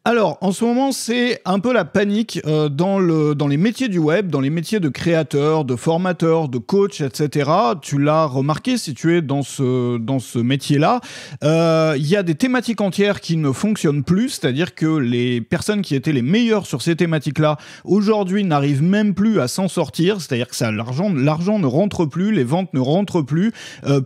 Alors, en ce moment, c'est un peu la panique dans les métiers du web, dans les métiers de créateur, de formateur, de coach, etc. Tu l'as remarqué si tu es dans ce métier-là. Il y a des thématiques entières qui ne fonctionnent plus, c'est-à-dire que les personnes qui étaient les meilleures sur ces thématiques-là, aujourd'hui, n'arrivent même plus à s'en sortir, c'est-à-dire que l'argent ne rentre plus, les ventes ne rentrent plus,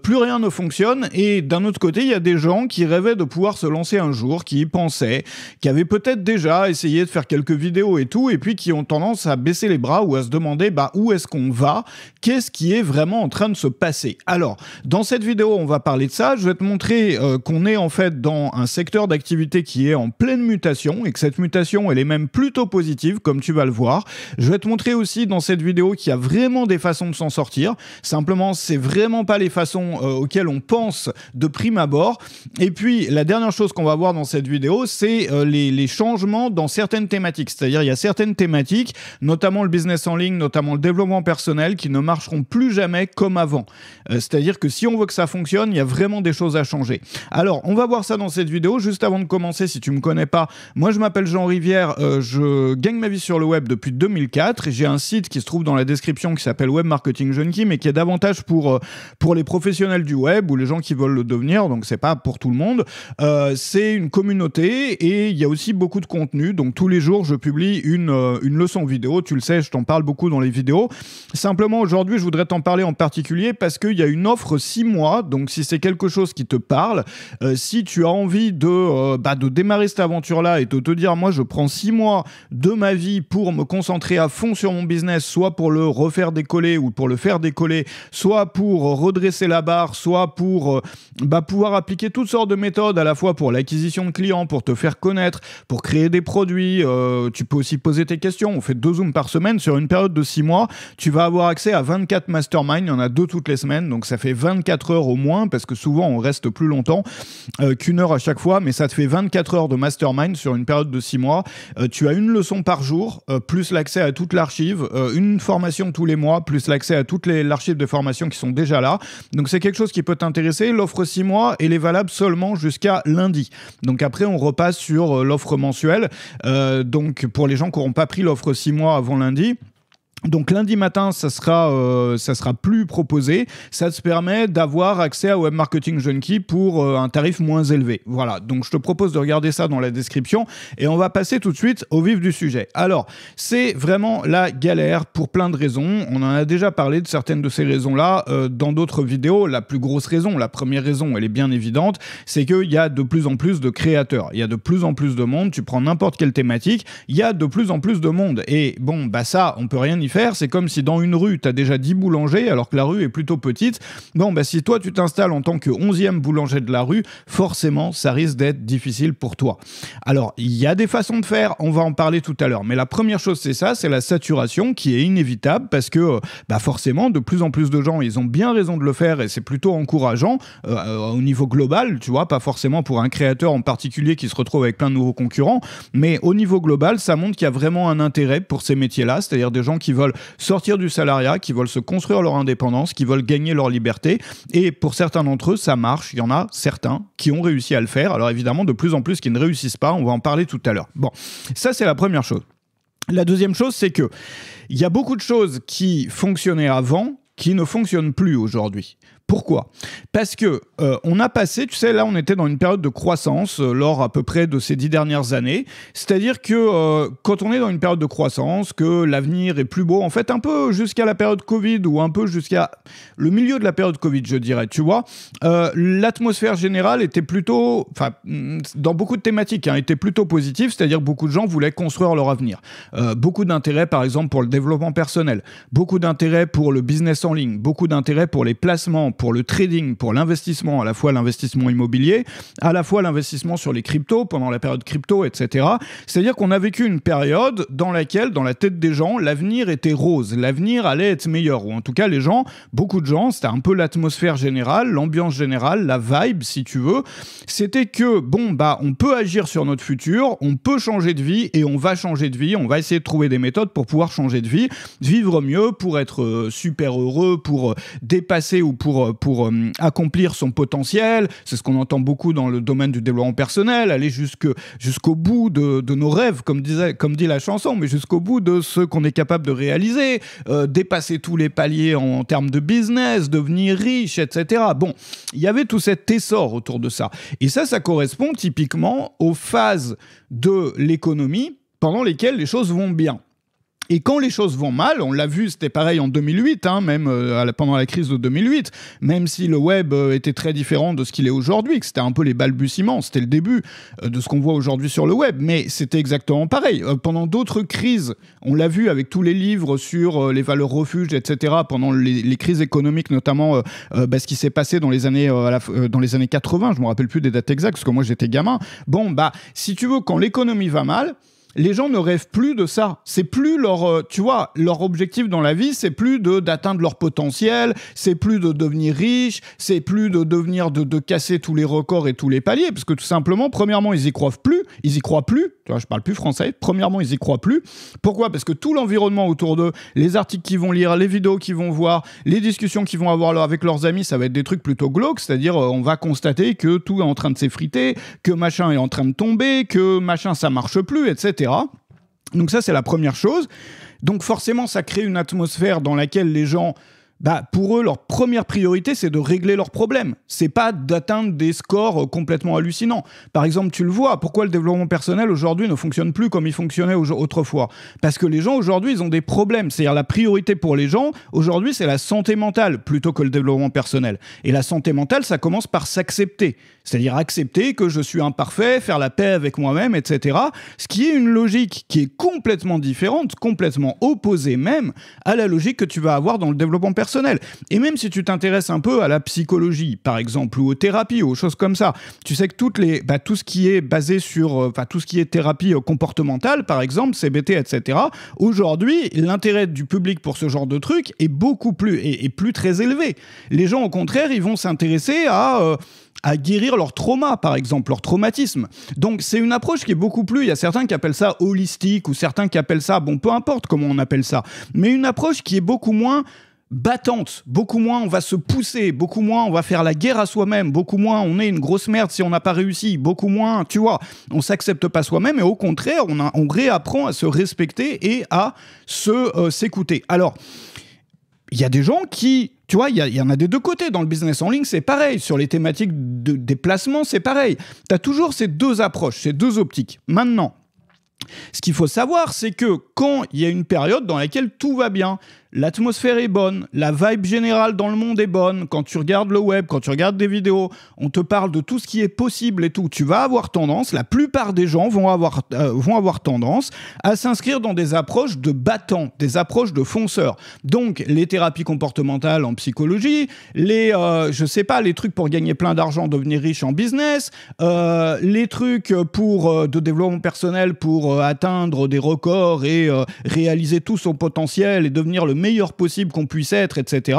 plus rien ne fonctionne. Et d'un autre côté, il y a des gens qui rêvaient de pouvoir se lancer un jour, qui y pensaient, qui avaient peut-être déjà essayé de faire quelques vidéos et tout, et puis qui ont tendance à baisser les bras ou à se demander où est-ce qu'on va, qu'est-ce qui est vraiment en train de se passer. Alors, dans cette vidéo, on va parler de ça. Je vais te montrer qu'on est en fait dans un secteur d'activité qui est en pleine mutation, et que cette mutation, elle est même plutôt positive, comme tu vas le voir. Je vais te montrer aussi dans cette vidéo qu'il y a vraiment des façons de s'en sortir. Simplement, c'est vraiment pas les façons auxquelles on pense de prime abord. Et puis, la dernière chose qu'on va voir dans cette vidéo, c'est les changements dans certaines thématiques. C'est-à-dire, il y a certaines thématiques, notamment le business en ligne, notamment le développement personnel, qui ne marcheront plus jamais comme avant. C'est-à-dire que si on veut que ça fonctionne, il y a vraiment des choses à changer. Alors, on va voir ça dans cette vidéo. Juste avant de commencer, si tu ne me connais pas, moi je m'appelle Jean Rivière, je gagne ma vie sur le web depuis 2004. Et j'ai un site qui se trouve dans la description qui s'appelle Web Marketing Junkie, mais qui est davantage pour les professionnels du web ou les gens qui veulent le devenir, donc c'est pas pour tout le monde. C'est une communauté et il y a aussi beaucoup de contenu, donc tous les jours je publie une leçon vidéo, tu le sais, je t'en parle beaucoup dans les vidéos. Simplement aujourd'hui je voudrais t'en parler en particulier parce qu'il y a une offre 6 mois, donc si c'est quelque chose qui te parle, si tu as envie de démarrer cette aventure-là et de te dire moi je prends 6 mois de ma vie pour me concentrer à fond sur mon business, soit pour le refaire décoller ou pour le faire décoller, soit pour redresser la barre, soit pour pouvoir appliquer toutes sortes de méthodes à la fois pour l'acquisition de clients, pour te faire connaître, pour créer des produits, tu peux aussi poser tes questions. On fait 2 Zooms par semaine sur une période de 6 mois. Tu vas avoir accès à 24 masterminds, il y en a 2 toutes les semaines, donc ça fait 24 heures au moins, parce que souvent on reste plus longtemps qu'une heure à chaque fois, mais ça te fait 24 heures de mastermind sur une période de 6 mois. Tu as une leçon par jour, plus l'accès à toute l'archive, une formation tous les mois, plus l'accès à toute l'archive de formation qui sont déjà là. Donc c'est quelque chose qui peut t'intéresser. L'offre 6 mois, elle est valable seulement jusqu'à lundi. Donc après, on repasse sur l'offre mensuelle. Donc pour les gens qui n'auront pas pris l'offre 6 mois avant lundi, donc lundi matin, ça sera plus proposé. Ça te permet d'avoir accès à Web Marketing Junkie pour un tarif moins élevé. Voilà, donc je te propose de regarder ça dans la description et on va passer tout de suite au vif du sujet. Alors, c'est vraiment la galère pour plein de raisons. On en a déjà parlé de certaines de ces raisons-là dans d'autres vidéos. La plus grosse raison, la première raison, elle est bien évidente, c'est qu'il y a de plus en plus de créateurs. Il y a de plus en plus de monde. Tu prends n'importe quelle thématique, il y a de plus en plus de monde. Et bon, ça, on peut rien y faire. C'est comme si dans une rue, tu as déjà 10 boulangers alors que la rue est plutôt petite. Bon, si toi, tu t'installes en tant que 11e boulanger de la rue, forcément, ça risque d'être difficile pour toi. Alors, il y a des façons de faire, on va en parler tout à l'heure. Mais la première chose, c'est ça, c'est la saturation qui est inévitable parce que forcément, de plus en plus de gens, ils ont bien raison de le faire et c'est plutôt encourageant au niveau global, tu vois, pas forcément pour un créateur en particulier qui se retrouve avec plein de nouveaux concurrents, mais au niveau global, ça montre qu'il y a vraiment un intérêt pour ces métiers-là, c'est-à-dire des gens qui veulent sortir du salariat, qui veulent se construire leur indépendance, qui veulent gagner leur liberté. Et pour certains d'entre eux, ça marche. Il y en a certains qui ont réussi à le faire. Alors évidemment, de plus en plus qui ne réussissent pas. On va en parler tout à l'heure. Bon, ça c'est la première chose. La deuxième chose, c'est que il y a beaucoup de choses qui fonctionnaient avant qui ne fonctionnent plus aujourd'hui. Pourquoi ? Parce que on a passé, tu sais, là on était dans une période de croissance lors à peu près de ces 10 dernières années. C'est-à-dire que quand on est dans une période de croissance, que l'avenir est plus beau, en fait un peu jusqu'à la période Covid ou un peu jusqu'à le milieu de la période Covid, je dirais, tu vois, l'atmosphère générale était plutôt, enfin, dans beaucoup de thématiques, était plutôt positive, c'est-à-dire que beaucoup de gens voulaient construire leur avenir. Beaucoup d'intérêt, par exemple, pour le développement personnel, beaucoup d'intérêt pour le business en ligne, beaucoup d'intérêt pour les placements, pour le trading, pour l'investissement, à la fois l'investissement immobilier, à la fois l'investissement sur les cryptos, pendant la période crypto, etc. C'est-à-dire qu'on a vécu une période dans laquelle, dans la tête des gens, l'avenir était rose, l'avenir allait être meilleur, ou en tout cas les gens, beaucoup de gens, c'était un peu l'atmosphère générale, l'ambiance générale, la vibe, si tu veux, c'était que, on peut agir sur notre futur, on peut changer de vie, et on va changer de vie, on va essayer de trouver des méthodes pour pouvoir changer de vie, vivre mieux, pour être super heureux, pour dépasser ou pour accomplir son potentiel. C'est ce qu'on entend beaucoup dans le domaine du développement personnel, aller jusqu'au bout de nos rêves, comme dit la chanson, mais jusqu'au bout de ce qu'on est capable de réaliser, dépasser tous les paliers en termes de business, devenir riche, etc. Bon, il y avait tout cet essor autour de ça. Et ça correspond typiquement aux phases de l'économie pendant lesquelles les choses vont bien. Et quand les choses vont mal, on l'a vu, c'était pareil en 2008, même pendant la crise de 2008, même si le web était très différent de ce qu'il est aujourd'hui, que c'était un peu les balbutiements, c'était le début de ce qu'on voit aujourd'hui sur le web, mais c'était exactement pareil. Pendant d'autres crises, on l'a vu avec tous les livres sur les valeurs refuges, etc., pendant les crises économiques, notamment ce qui s'est passé dans les années 80, je ne me rappelle plus des dates exactes, parce que moi j'étais gamin. Bon, si tu veux, quand l'économie va mal, les gens ne rêvent plus de ça. C'est plus leur objectif dans la vie, c'est plus d'atteindre leur potentiel, c'est plus de devenir riche, c'est plus de casser tous les records et tous les paliers, parce que tout simplement, premièrement, ils y croient plus. Tu vois, je parle plus français. Premièrement, ils y croient plus. Pourquoi ? Parce que tout l'environnement autour d'eux, les articles qu'ils vont lire, les vidéos qu'ils vont voir, les discussions qu'ils vont avoir avec leurs amis, ça va être des trucs plutôt glauques, c'est-à-dire on va constater que tout est en train de s'effriter, que machin est en train de tomber, que machin ça marche plus, etc. Donc ça, c'est la première chose. Donc forcément, ça crée une atmosphère dans laquelle les gens, pour eux, leur première priorité, c'est de régler leurs problèmes. C'est pas d'atteindre des scores complètement hallucinants. Par exemple, tu le vois, pourquoi le développement personnel aujourd'hui ne fonctionne plus comme il fonctionnait autrefois ? Parce que les gens aujourd'hui, ils ont des problèmes. C'est-à-dire la priorité pour les gens, aujourd'hui, c'est la santé mentale plutôt que le développement personnel. Et la santé mentale, ça commence par s'accepter. C'est-à-dire accepter que je suis imparfait, faire la paix avec moi-même, etc. Ce qui est une logique qui est complètement différente, complètement opposée même à la logique que tu vas avoir dans le développement personnel. Et même si tu t'intéresses un peu à la psychologie, par exemple, ou aux thérapies, ou aux choses comme ça, tu sais que tout ce qui est basé sur, tout ce qui est thérapie comportementale, par exemple, CBT, etc., aujourd'hui, l'intérêt du public pour ce genre de truc est beaucoup plus, et plus très élevé. Les gens, au contraire, ils vont s'intéresser à guérir leur trauma, par exemple, leur traumatisme. Donc, c'est une approche qui est beaucoup plus... Il y a certains qui appellent ça holistique, ou certains qui appellent ça... Bon, peu importe comment on appelle ça. Mais une approche qui est beaucoup moins battante, beaucoup moins on va se pousser, beaucoup moins on va faire la guerre à soi-même, beaucoup moins on est une grosse merde si on n'a pas réussi, beaucoup moins, tu vois, on s'accepte pas soi-même et au contraire, on réapprend à se respecter et à s'écouter. Alors, il y a des gens qui... Tu vois, il y en a des deux côtés. Dans le business en ligne, c'est pareil. Sur les thématiques des placements, c'est pareil. Tu as toujours ces deux approches, ces deux optiques. Maintenant, ce qu'il faut savoir, c'est que quand il y a une période dans laquelle tout va bien, l'atmosphère est bonne, la vibe générale dans le monde est bonne, quand tu regardes le web, quand tu regardes des vidéos, on te parle de tout ce qui est possible et tout, tu vas avoir tendance, la plupart des gens vont avoir tendance à s'inscrire dans des approches de battants, des approches de fonceurs. Donc, les thérapies comportementales en psychologie, les trucs pour gagner plein d'argent, devenir riche en business, les trucs de développement personnel pour atteindre des records et réaliser tout son potentiel et devenir le meilleur possible qu'on puisse être, etc.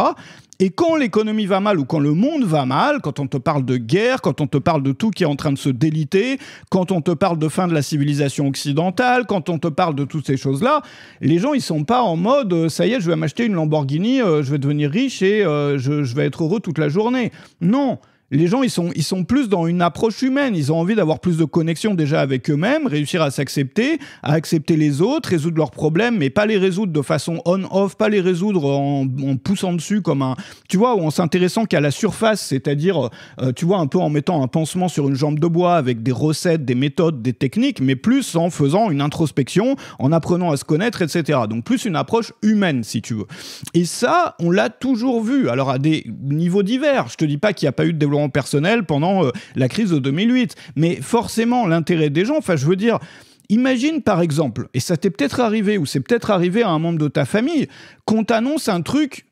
Et quand l'économie va mal ou quand le monde va mal, quand on te parle de guerre, quand on te parle de tout qui est en train de se déliter, quand on te parle de fin de la civilisation occidentale, quand on te parle de toutes ces choses-là, les gens, ils sont pas en mode ça y est, je vais m'acheter une Lamborghini, je vais devenir riche et je vais être heureux toute la journée. Non. Les gens, ils sont plus dans une approche humaine. Ils ont envie d'avoir plus de connexion déjà avec eux-mêmes, réussir à s'accepter, à accepter les autres, résoudre leurs problèmes, mais pas les résoudre de façon on-off, pas les résoudre en poussant dessus comme un... Tu vois, ou en s'intéressant qu'à la surface, c'est-à-dire, tu vois, un peu en mettant un pansement sur une jambe de bois avec des recettes, des méthodes, des techniques, mais plus en faisant une introspection, en apprenant à se connaître, etc. Donc plus une approche humaine, si tu veux. Et ça, on l'a toujours vu. Alors à des niveaux divers. Je te dis pas qu'il n'y a pas eu de développement personnel pendant la crise de 2008. Mais forcément, l'intérêt des gens, enfin, je veux dire, imagine par exemple, et ça t'est peut-être arrivé, ou c'est peut-être arrivé à un membre de ta famille, qu'on t'annonce un truc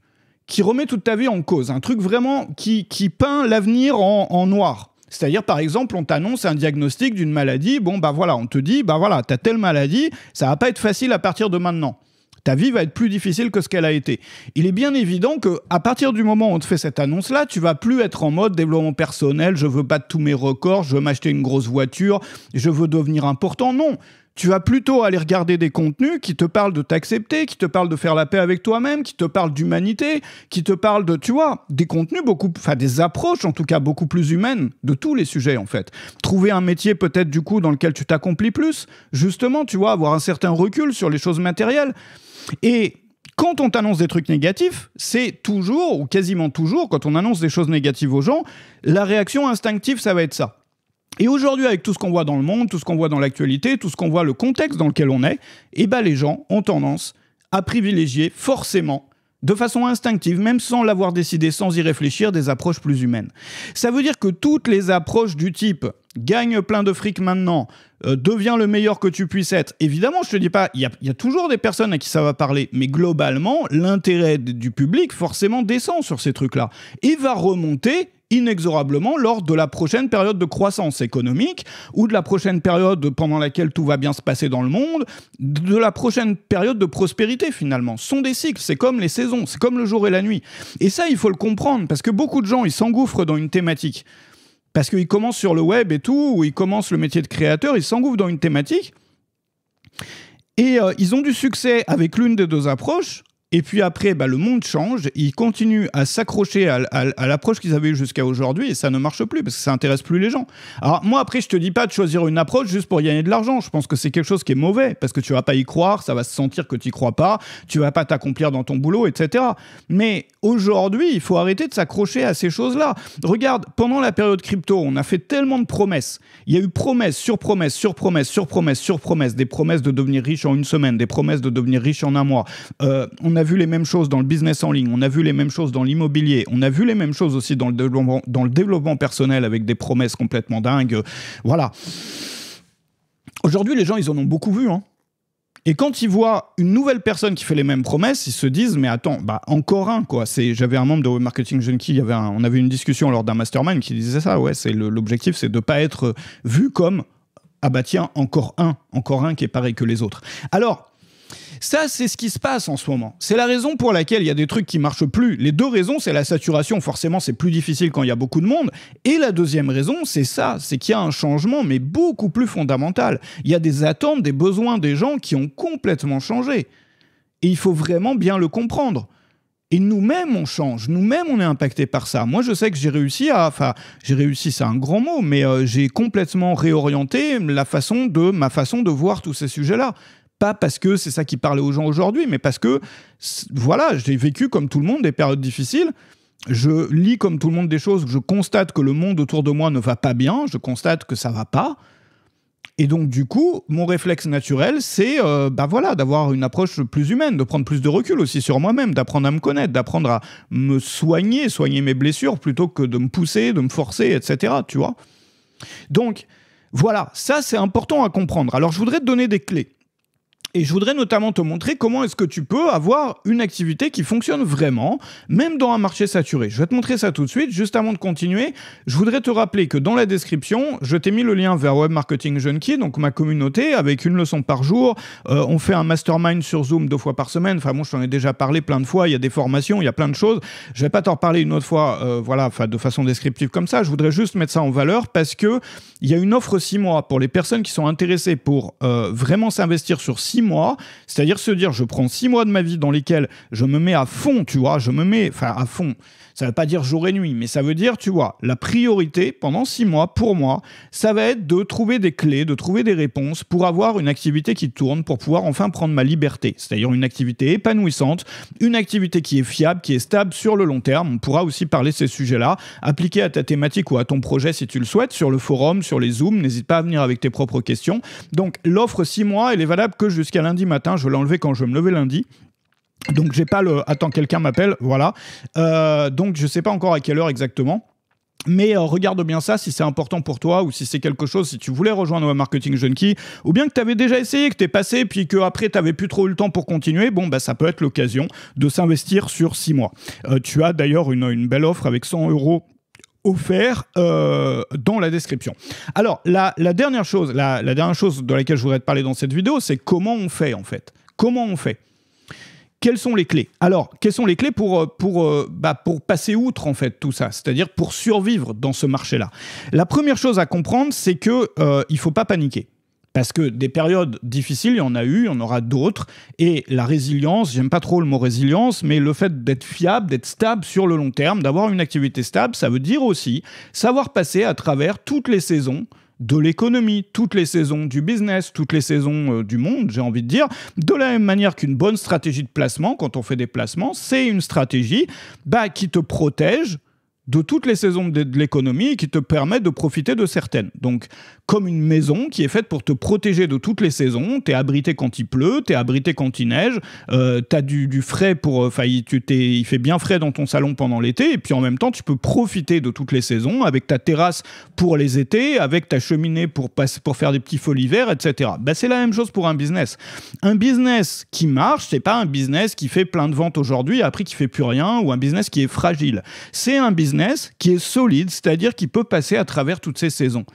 qui remet toute ta vie en cause, un truc vraiment qui peint l'avenir en noir. C'est-à-dire, par exemple, on t'annonce un diagnostic d'une maladie, bon, voilà, on te dit, t'as telle maladie, ça va pas être facile à partir de maintenant. Ta vie va être plus difficile que ce qu'elle a été. Il est bien évident qu'à partir du moment où on te fait cette annonce-là, tu vas plus être en mode développement personnel, je veux battre tous mes records, je veux m'acheter une grosse voiture, je veux devenir important. Non, Tu vas plutôt aller regarder des contenus qui te parlent de t'accepter, qui te parlent de faire la paix avec toi-même, qui te parlent d'humanité, qui te parlent de, tu vois, des contenus des approches en tout cas beaucoup plus humaines de tous les sujets en fait. Trouver un métier peut-être du coup dans lequel tu t'accomplis plus, justement, tu vois, avoir un certain recul sur les choses matérielles. Et quand on t'annonce des trucs négatifs, c'est toujours, ou quasiment toujours, quand on annonce des choses négatives aux gens, la réaction instinctive, ça va être ça. Et aujourd'hui, avec tout ce qu'on voit dans le monde, tout ce qu'on voit dans l'actualité, tout ce qu'on voit, le contexte dans lequel on est, eh ben les gens ont tendance à privilégier forcément, de façon instinctive, même sans l'avoir décidé, sans y réfléchir, des approches plus humaines. Ça veut dire que toutes les approches du type « gagne plein de fric maintenant », deviens le meilleur que tu puisses être. Évidemment, je te dis pas, il y a toujours des personnes à qui ça va parler, mais globalement, l'intérêt du public forcément descend sur ces trucs-là et va remonter inexorablement lors de la prochaine période de croissance économique ou de la prochaine période pendant laquelle tout va bien se passer dans le monde, de la prochaine période de prospérité finalement. Ce sont des cycles, c'est comme les saisons, c'est comme le jour et la nuit. Et ça, il faut le comprendre parce que beaucoup de gens, ils s'engouffrent dans une thématique. Parce qu'ils commencent sur le web et tout, ou ils commencent le métier de créateur, ils s'engouffrent dans une thématique et ils ont du succès avec l'une des deux approches. Et puis après, le monde change, ils continuent à s'accrocher à l'approche qu'ils avaient eue jusqu'à aujourd'hui et ça ne marche plus parce que ça n'intéresse plus les gens. Alors moi, après, je te dis pas de choisir une approche juste pour gagner de l'argent. Je pense que c'est quelque chose qui est mauvais parce que tu vas pas y croire, ça va se sentir que tu y crois pas, tu vas pas t'accomplir dans ton boulot, etc. Mais aujourd'hui, il faut arrêter de s'accrocher à ces choses-là. Regarde, pendant la période crypto, on a fait tellement de promesses. Il y a eu promesses sur promesses, sur promesses, sur promesses, sur promesses, des promesses de devenir riche en une semaine, des promesses de devenir riche en un mois. On a vu les mêmes choses dans le business en ligne, on a vu les mêmes choses dans l'immobilier, on a vu les mêmes choses aussi dans le développement personnel avec des promesses complètement dingues. Voilà. Aujourd'hui, les gens, ils en ont beaucoup vu. Hein. Et quand ils voient une nouvelle personne qui fait les mêmes promesses, ils se disent, mais attends, encore un, quoi. J'avais un membre de Web Marketing Junkie, on avait une discussion lors d'un mastermind qui disait ça, ouais, l'objectif, c'est de ne pas être vu comme, ah bah tiens, encore un qui est pareil que les autres. Alors, ça, c'est ce qui se passe en ce moment. C'est la raison pour laquelle il y a des trucs qui marchent plus. Les deux raisons, c'est la saturation. Forcément, c'est plus difficile quand il y a beaucoup de monde. Et la deuxième raison, c'est ça. C'est qu'il y a un changement, mais beaucoup plus fondamental. Il y a des attentes, des besoins des gens qui ont complètement changé. Et il faut vraiment bien le comprendre. Et nous-mêmes, on change. Nous-mêmes, on est impactés par ça. Moi, je sais que j'ai réussi, c'est un grand mot, mais j'ai complètement réorienté ma façon de voir tous ces sujets-là. Pas parce que c'est ça qui parlait aux gens aujourd'hui, mais parce que, voilà, j'ai vécu comme tout le monde des périodes difficiles. Je lis comme tout le monde des choses, je constate que le monde autour de moi ne va pas bien, je constate que ça va pas. Et donc, du coup, mon réflexe naturel, c'est d'avoir une approche plus humaine, de prendre plus de recul aussi sur moi-même, d'apprendre à me connaître, d'apprendre à me soigner mes blessures, plutôt que de me pousser, de me forcer, etc. Tu vois ? Donc, voilà, ça, c'est important à comprendre. Alors, je voudrais te donner des clés. Et je voudrais notamment te montrer comment est-ce que tu peux avoir une activité qui fonctionne vraiment, même dans un marché saturé. Je vais te montrer ça tout de suite. Juste avant de continuer, je voudrais te rappeler que dans la description, je t'ai mis le lien vers Web Marketing Junkie, donc ma communauté, avec une leçon par jour. On fait un mastermind sur Zoom 2 fois par semaine. Enfin bon, je t'en ai déjà parlé plein de fois. Il y a des formations, il y a plein de choses. Je vais pas t'en reparler une autre fois, de façon descriptive comme ça. Je voudrais juste mettre ça en valeur parce que il y a une offre 6 mois pour les personnes qui sont intéressées pour vraiment s'investir sur 6 mois, c'est-à-dire se dire je prends 6 mois de ma vie dans lesquels je me mets à fond, tu vois, à fond, ça veut pas dire jour et nuit, mais ça veut dire, tu vois, la priorité pendant 6 mois, pour moi, ça va être de trouver des clés, de trouver des réponses pour avoir une activité qui tourne, pour pouvoir enfin prendre ma liberté, c'est-à-dire une activité épanouissante, une activité qui est fiable, qui est stable sur le long terme. On pourra aussi parler de ces sujets-là, appliqués à ta thématique ou à ton projet si tu le souhaites, sur le forum, sur les Zooms, n'hésite pas à venir avec tes propres questions. Donc l'offre 6 mois, elle est valable que jusqu'à lundi matin, je l'ai enlevée quand je vais me lever lundi. Donc j'ai pas le... Attends, quelqu'un m'appelle, voilà. Donc je sais pas encore à quelle heure exactement. Mais regarde bien ça si c'est important pour toi ou si c'est quelque chose, si tu voulais rejoindre Web Marketing Junkie ou bien que tu avais déjà essayé, que tu es passé puis qu'après tu n'avais plus trop eu le temps pour continuer, ça peut être l'occasion de s'investir sur 6 mois. Tu as d'ailleurs une belle offre avec 100 € offert dans la description. Alors, la dernière chose de laquelle je voudrais te parler dans cette vidéo, c'est comment on fait en fait. Comment on fait ? Quelles sont les clés ? Alors, quelles sont les clés pour passer outre en fait tout ça, c'est-à-dire pour survivre dans ce marché-là ? La première chose à comprendre, c'est que il faut pas paniquer. Parce que des périodes difficiles, il y en a eu, il y en aura d'autres. Et la résilience, j'aime pas trop le mot résilience, mais le fait d'être fiable, d'être stable sur le long terme, d'avoir une activité stable, ça veut dire aussi savoir passer à travers toutes les saisons de l'économie, toutes les saisons du business, toutes les saisons du monde, j'ai envie de dire, de la même manière qu'une bonne stratégie de placement, quand on fait des placements, c'est une stratégie qui te protège de toutes les saisons de l'économie et qui te permet de profiter de certaines. Donc, comme une maison qui est faite pour te protéger de toutes les saisons, t'es abrité quand il pleut, t'es abrité quand il neige, t'as du frais pour... il fait bien frais dans ton salon pendant l'été, et puis en même temps, tu peux profiter de toutes les saisons avec ta terrasse pour les étés, avec ta cheminée pour faire des petits feux l'hiver, etc. C'est la même chose pour un business. Un business qui marche, c'est pas un business qui fait plein de ventes aujourd'hui et après qui fait plus rien, ou un business qui est fragile. C'est un business qui est solide, c'est-à-dire qui peut passer à travers toutes ces saisons.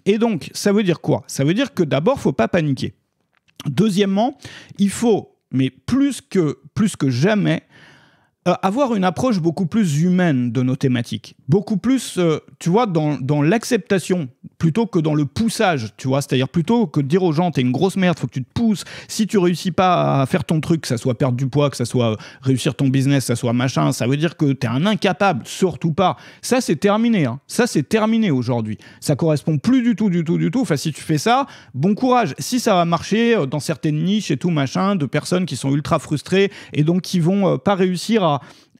Et donc, ça veut dire quoi? Ça veut dire que d'abord, il ne faut pas paniquer. Deuxièmement, il faut, mais plus que jamais, avoir une approche beaucoup plus humaine de nos thématiques. Beaucoup plus, tu vois, dans l'acceptation, plutôt que dans le poussage, tu vois. C'est-à-dire plutôt que de dire aux gens, t'es une grosse merde, faut que tu te pousses. Si tu réussis pas à faire ton truc, que ça soit perdre du poids, que ça soit réussir ton business, que ça soit machin, ça veut dire que t'es un incapable, surtout pas. Ça, c'est terminé, hein. Ça, c'est terminé aujourd'hui. Ça correspond plus du tout. Enfin, si tu fais ça, bon courage. Si ça va marcher dans certaines niches et tout, machin, de personnes qui sont ultra frustrées et donc qui vont pas réussir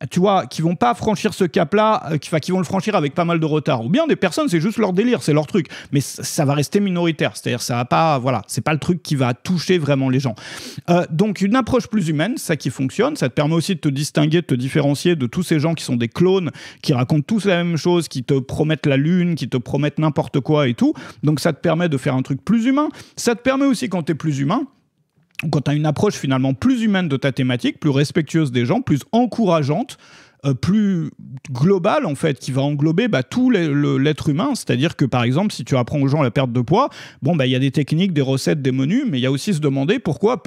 tu vois, qui vont pas franchir ce cap-là, qui vont le franchir avec pas mal de retard. Ou bien des personnes, c'est juste leur délire, c'est leur truc. Mais ça va rester minoritaire. C'est-à-dire, ça va pas, voilà, c'est pas le truc qui va toucher vraiment les gens. Donc, une approche plus humaine, ça qui fonctionne, ça te permet aussi de te distinguer, de te différencier de tous ces gens qui sont des clones, qui racontent tous la même chose, qui te promettent la lune, qui te promettent n'importe quoi et tout. Donc, ça te permet de faire un truc plus humain. Ça te permet aussi, quand t'es plus humain, quand tu as une approche finalement plus humaine de ta thématique, plus respectueuse des gens, plus encourageante, plus globale en fait, qui va englober tout l'être humain. C'est-à-dire que par exemple, si tu apprends aux gens la perte de poids, il y a des techniques, des recettes, des menus, mais il y a aussi se demander pourquoi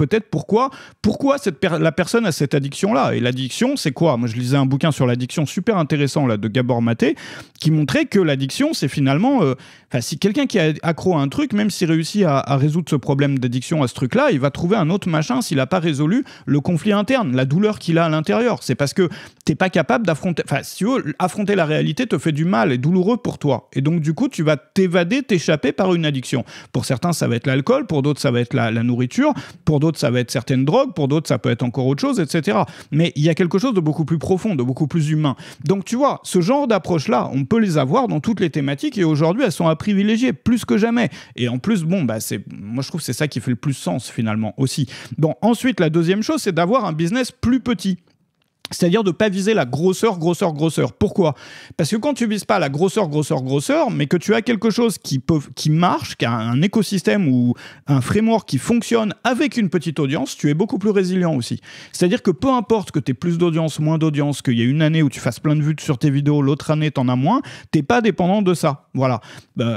la personne a cette addiction-là. Et l'addiction, c'est quoi? Moi, je lisais un bouquin sur l'addiction super intéressant là, de Gabor Maté, qui montrait que l'addiction, c'est finalement... si quelqu'un qui est accro à un truc, même s'il réussit à résoudre ce problème d'addiction à ce truc-là, il va trouver un autre machin s'il n'a pas résolu le conflit interne, la douleur qu'il a à l'intérieur. C'est parce que t'es pas capable d'affronter... si tu veux, affronter la réalité te fait du mal et douloureux pour toi. Et donc, du coup, tu vas t'évader, t'échapper par une addiction. Pour certains, ça va être l'alcool, pour d'autres, ça va être la nourriture, pour d'autres, ça va être certaines drogues, pour d'autres, ça peut être encore autre chose, etc. Mais il y a quelque chose de beaucoup plus profond, de beaucoup plus humain. Donc, tu vois, ce genre d'approche-là, on peut les avoir dans toutes les thématiques et aujourd'hui, elles sont à privilégier plus que jamais. Et en plus, moi, je trouve que c'est ça qui fait le plus sens, finalement, aussi. Bon, ensuite, la deuxième chose, c'est d'avoir un business plus petit. C'est-à-dire de ne pas viser la grosseur. Pourquoi? Parce que quand tu vises pas la grosseur, mais que tu as quelque chose qui marche, qui a un écosystème ou un framework qui fonctionne avec une petite audience, tu es beaucoup plus résilient aussi. C'est-à-dire que peu importe que tu aies plus d'audience, moins d'audience, qu'il y ait une année où tu fasses plein de vues sur tes vidéos, l'autre année tu en as moins, tu n'es pas dépendant de ça. Voilà.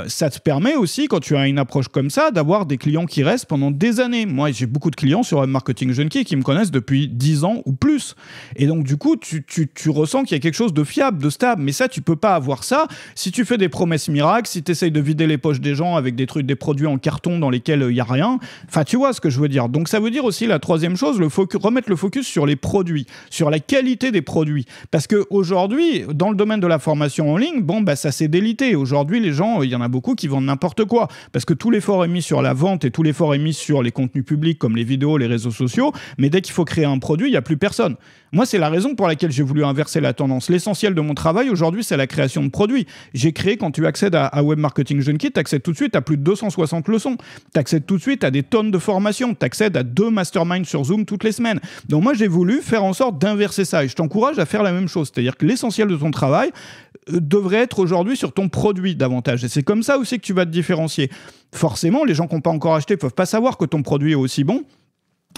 Ça te permet aussi, quand tu as une approche comme ça, d'avoir des clients qui restent pendant des années. Moi, j'ai beaucoup de clients sur Web Marketing Junkie qui me connaissent depuis 10 ans ou plus. Et donc, du coup, tu ressens qu'il y a quelque chose de fiable, de stable. Mais ça, tu peux pas avoir ça si tu fais des promesses miracles, si tu essayes de vider les poches des gens avec des produits en carton dans lesquels il n'y a rien. Enfin, tu vois ce que je veux dire. Donc, ça veut dire aussi la troisième chose, remettre le focus sur les produits, sur la qualité des produits. Parce qu'aujourd'hui, dans le domaine de la formation en ligne, ça s'est délité. Aujourd'hui, les gens, il y en a beaucoup qui vendent n'importe quoi. Parce que tout l'effort est mis sur la vente et tout l'effort est mis sur les contenus publics comme les vidéos, les réseaux sociaux. Mais dès qu'il faut créer un produit, il n'y a plus personne. Moi, c'est la raison pour laquelle j'ai voulu inverser la tendance. L'essentiel de mon travail aujourd'hui, c'est la création de produits. J'ai créé, quand tu accèdes à Web Marketing Junkie, tu accèdes tout de suite à plus de 260 leçons. Tu accèdes tout de suite à des tonnes de formations. Tu accèdes à 2 masterminds sur Zoom toutes les semaines. Donc moi, j'ai voulu faire en sorte d'inverser ça. Et je t'encourage à faire la même chose. C'est-à-dire que l'essentiel de ton travail devrait être aujourd'hui sur ton produit davantage. Et c'est comme ça aussi que tu vas te différencier. Forcément, les gens qui n'ont pas encore acheté ne peuvent pas savoir que ton produit est aussi bon.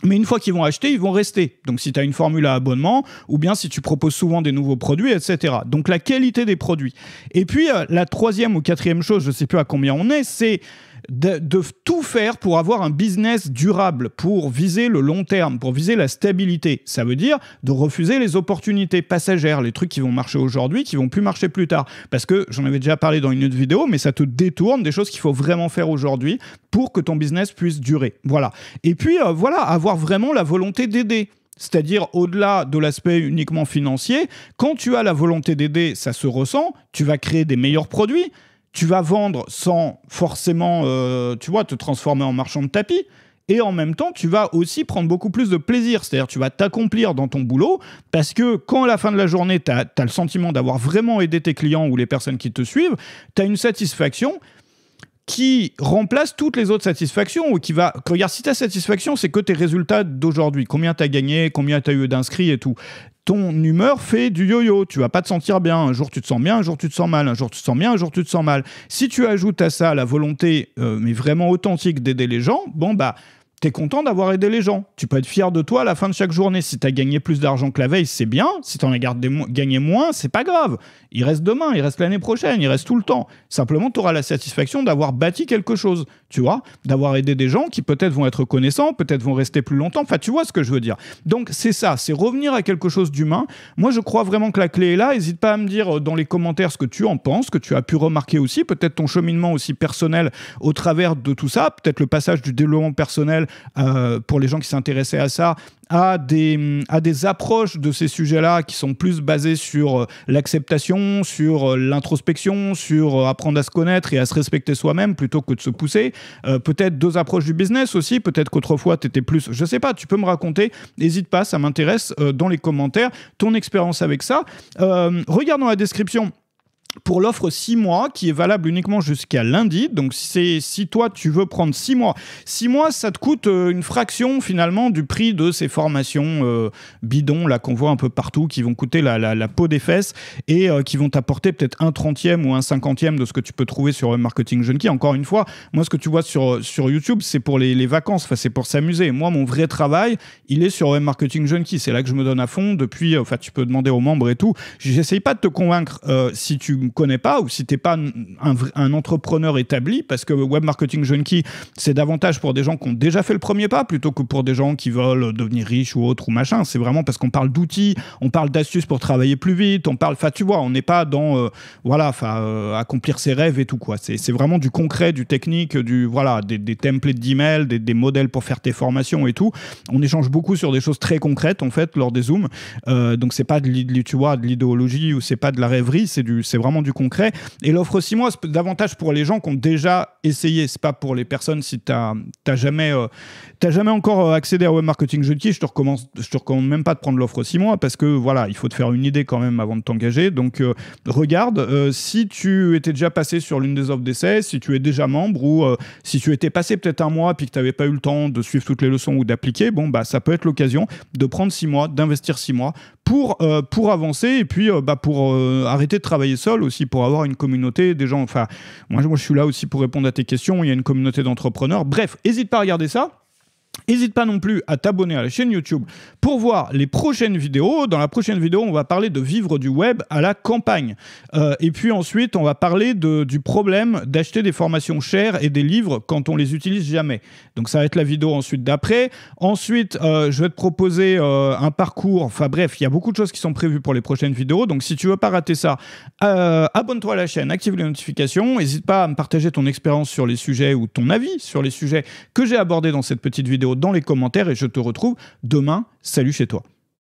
Mais une fois qu'ils vont acheter, ils vont rester. Donc, si tu as une formule à abonnement, ou bien si tu proposes souvent des nouveaux produits, etc. Donc, la qualité des produits. Et puis, la troisième ou quatrième chose, je ne sais plus à combien on est, c'est de tout faire pour avoir un business durable, pour viser le long terme, pour viser la stabilité. Ça veut dire de refuser les opportunités passagères, les trucs qui vont marcher aujourd'hui, qui vont plus marcher plus tard. Parce que j'en avais déjà parlé dans une autre vidéo, mais ça te détourne des choses qu'il faut vraiment faire aujourd'hui pour que ton business puisse durer. Voilà. Et puis, voilà, avoir vraiment la volonté d'aider. C'est-à-dire, au-delà de l'aspect uniquement financier, quand tu as la volonté d'aider, ça se ressent, tu vas créer des meilleurs produits, tu vas vendre sans forcément, tu vois, te transformer en marchand de tapis. Et en même temps, tu vas aussi prendre beaucoup plus de plaisir. C'est-à-dire, tu vas t'accomplir dans ton boulot parce que quand à la fin de la journée, tu as le sentiment d'avoir vraiment aidé tes clients ou les personnes qui te suivent, tu as une satisfaction qui remplace toutes les autres satisfactions, ou qui va... Regarde, si ta satisfaction, c'est que tes résultats d'aujourd'hui, combien tu as gagné, combien tu as eu d'inscrits et tout, ton humeur fait du yo-yo, tu vas pas te sentir bien, un jour tu te sens bien, un jour tu te sens mal, un jour tu te sens bien, un jour tu te sens mal. Si tu ajoutes à ça la volonté, mais vraiment authentique d'aider les gens, bon bah... T'es content d'avoir aidé les gens. Tu peux être fier de toi à la fin de chaque journée. Si t'as gagné plus d'argent que la veille, c'est bien. Si t'en as gagné moins, c'est pas grave. Il reste demain, il reste l'année prochaine, il reste tout le temps. Simplement, t'auras la satisfaction d'avoir bâti quelque chose, tu vois, d'avoir aidé des gens qui peut-être vont être reconnaissants, peut-être vont rester plus longtemps. Enfin, tu vois ce que je veux dire. Donc, c'est ça, c'est revenir à quelque chose d'humain. Moi, je crois vraiment que la clé est là. N'hésite pas à me dire dans les commentaires ce que tu en penses, ce que tu as pu remarquer aussi, peut-être ton cheminement aussi personnel au travers de tout ça, peut-être le passage du développement personnel pour les gens qui s'intéressaient à ça, à des approches de ces sujets-là qui sont plus basées sur l'acceptation, sur l'introspection, sur apprendre à se connaître et à se respecter soi-même plutôt que de se pousser. Peut-être deux approches du business aussi, peut-être qu'autrefois tu étais plus... Je sais pas, tu peux me raconter, n'hésite pas, ça m'intéresse dans les commentaires, ton expérience avec ça. Regarde dans la description pour l'offre 6 mois qui est valable uniquement jusqu'à lundi. Donc si toi tu veux prendre 6 mois, 6 mois ça te coûte une fraction finalement du prix de ces formations bidons là qu'on voit un peu partout, qui vont coûter la peau des fesses et qui vont t'apporter peut-être un 30e ou un 50e de ce que tu peux trouver sur Marketing Junkie. Encore une fois, moi ce que tu vois sur YouTube c'est pour les vacances, enfin, c'est pour s'amuser. Moi mon vrai travail il est sur Marketing Junkie, c'est là que je me donne à fond depuis, enfin tu peux demander aux membres et tout. J'essaye pas de te convaincre si tu me connais pas ou si t'es pas un entrepreneur établi, parce que Web Marketing Junkie c'est davantage pour des gens qui ont déjà fait le premier pas plutôt que pour des gens qui veulent devenir riches ou autre ou machin. C'est vraiment parce qu'on parle d'outils, on parle d'astuces pour travailler plus vite, on parle, enfin tu vois, on n'est pas dans accomplir ses rêves et tout quoi. C'est vraiment du concret, du technique, des templates d'email, des modèles pour faire tes formations et tout. On échange beaucoup sur des choses très concrètes en fait lors des zooms. Donc c'est pas de l'idéologie ou c'est pas de la rêverie, c'est vraiment du concret. Et l'offre 6 mois, c'est davantage pour les gens qui ont déjà essayé. C'est pas pour les personnes si t'as jamais encore accédé à Web Marketing Junkie. Je te recommande même pas de prendre l'offre 6 mois parce que voilà, il faut te faire une idée quand même avant de t'engager. Donc regarde, si tu étais déjà passé sur l'une des offres d'essai, si tu es déjà membre ou si tu étais passé peut-être un mois puis que tu n'avais pas eu le temps de suivre toutes les leçons ou d'appliquer, bon bah ça peut être l'occasion de prendre 6 mois, d'investir 6 mois pour avancer et puis pour arrêter de travailler seul aussi, pour avoir une communauté des gens. Enfin, moi je suis là aussi pour répondre à tes questions. Il y a une communauté d'entrepreneurs. Bref, n'hésite pas à regarder ça. N'hésite pas non plus à t'abonner à la chaîne YouTube pour voir les prochaines vidéos. Dans la prochaine vidéo, on va parler de vivre du web à la campagne. Et puis ensuite, on va parler du problème d'acheter des formations chères et des livres quand on les utilise jamais. Donc ça va être la vidéo ensuite d'après. Ensuite, je vais te proposer un parcours. Enfin bref, il y a beaucoup de choses qui sont prévues pour les prochaines vidéos. Donc si tu veux pas rater ça, abonne-toi à la chaîne, active les notifications. N'hésite pas à me partager ton expérience sur les sujets ou ton avis sur les sujets que j'ai abordés dans cette petite vidéo dans les commentaires et je te retrouve demain. Salut chez toi.